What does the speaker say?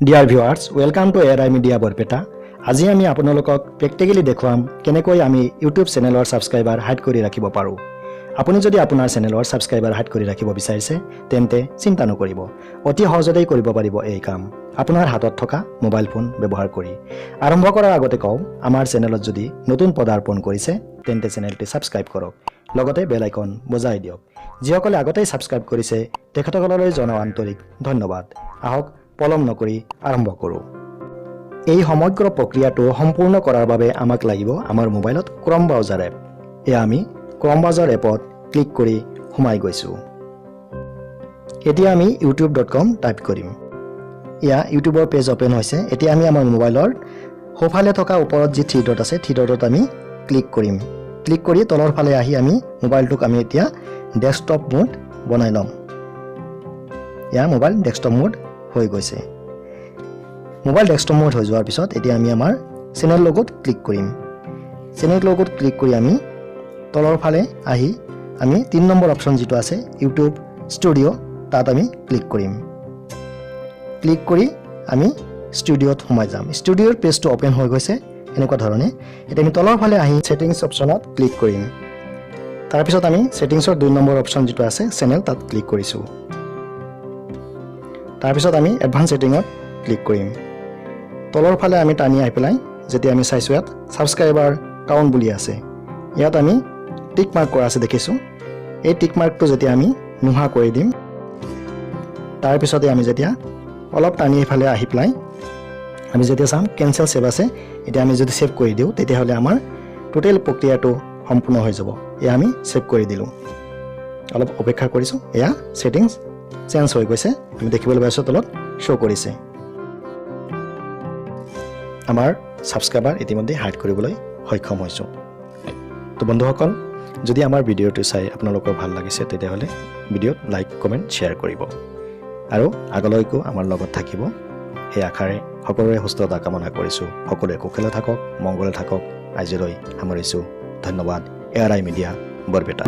Dear viewers, welcome to ARI Media BARPETA. আজি আমি আপোনালোকক প্ৰেক্টিক্যালি দেখুৱাম কেনেকৈ আমি YouTube চেনেলৰ সাবস্ক্ৰাইবাৰ হাইড কৰি ৰাখিব পাৰো। আপুনি যদি আপোনাৰ চেনেলৰ সাবস্ক্ৰাইবাৰ হাইড কৰি ৰাখিব বিচাৰিছে তেন্তে চিন্তা নকৰিব। অতি সহজতেই কৰিব পাৰিব এই কাম। আপোনাৰ হাতত থকা মোবাইল ফোন ব্যৱহাৰ কৰি। আৰম্ভ কৰাৰ আগতে কওঁ, আমাৰ চেনেলত যদি নতুন পদাৰ্পণ কৰিছে তেন্তে চেনেলটি সাবস্ক্ৰাইব কৰক। লগতে বেল আইকন বজাই দিয়ক। যিসকলে আগতেই সাবস্ক্ৰাইব কৰিছে তেখেতসকললৈ জনাও আন্তৰিক ধন্যবাদ। আহক পলম নকৰি আৰম্ভ কৰোঁ। এই সমগ্ৰ প্ৰক্ৰিয়াটো সম্পূৰ্ণ কৰাৰ বাবে আমাক লাগিব আমাৰ মোবাইলত ক্ৰম ব্ৰাউজাৰ এপ। এয়া আমি ক্ৰম ব্ৰাউজাৰ এপত ক্লিক কৰি সোমাই গৈছোঁ। এতিয়া আমি youtube.com টাইপ কৰিম। এয়া ইউটিউবৰ পেজ ওপেন হৈছে। এতিয়া আমি আমাৰ মোবাইলৰ সোঁফালে থকা ওপৰত যি থ্ৰী ডট আছে থ্ৰী ডটত আমি ক্লিক কৰিম। ক্লিক কৰি তলৰ ফালে আহি আমি মোবাইলটোক আমি এতিয়া ডেস্কটপ মোড বনাই ল'ম। এয়া মোবাইল ডেস্কটপ মোড হৈ গৈছে। মোবাইল ডেস্কটপ মোড হৈ যোৱাৰ পিছত এতিয়া আমি আমাৰ চেনেল লগত ক্লিক কৰিম। চেনেল লগত ক্লিক কৰি আমি তলৰ ফালে আহি আমি 3 নম্বৰ অপচন যেটো আছে ইউটিউব ষ্টুডিঅ' তাত আমি ক্লিক কৰিম। ক্লিক কৰি আমি ষ্টুডিঅ'ত সোমাই যাম। ষ্টুডিঅ'ৰ পেজটো ওপেন হৈ গৈছে এনেকুৱা ধৰণে। এতিয়া আমি তলৰ ফালে আহি সেটিংছ অপচনত ক্লিক কৰিম। তাৰ পিছত আমি সেটিংছৰ 2 নম্বৰ অপচন যেটো আছে চেনেল তাত ক্লিক কৰিছো। তাৰ পিছত আমি এডভান্স সেটিংত ক্লিক কৰিম। তলৰ ফালে আমি টানি আহি পেলাই যেতিয়া আমি চাইছো ইয়াত সাবস্ক্ৰাইবাৰ কাউন্ট বুলি আছে। ইয়াত আমি টিক মাৰ্ক কৰা আছে দেখিছো। এই টিক মাৰ্কটো যেতিয়া আমি নোহা কৰি দিম, তাৰ পিছতে আমি যেতিয়া অলপ টানি ইফালে আহি পেলাই আমি যেতিয়া চাম কেনসেল সেভ আছে, এতিয়া আমি যদি সেভ কৰি দিও তেতিয়াহলে আমাৰ টোটাল প্ৰক্ৰিয়াটো সম্পূৰ্ণ হৈ যাব। এয়া আমি সেভ কৰি দিলো। অলপ অপেক্ষা কৰিছো। এয়া সেটিংছ চেঞ্জ হৈ গৈছে। আমি দেখিবলৈ পাইছো তলত শো কৰিছে। আমাৰ সাবস্ক্ৰাইবাৰ ইতিমধ্যে হাইড কৰিবলৈ সক্ষম হৈছো। তো বন্ধুসকল, যদি আমাৰ ভিডিঅ'টো চাই আপোনালোকৰ ভাল লাগিছে তেতিয়াহলে ভিডিঅ'ত লাইক, কমেন্ট, শ্বেয়াৰ কৰিব আৰু আগলৈকো আমাৰ লগত থাকিব এই আশাৰে সকলোৰে সুস্থতা কামনা কৰিছো। সকলোৱে কুশলে থাকক, মংগলে থাকক। আজিলৈ সামৰিছো। ধন্যবাদ। ARI media Barpeta.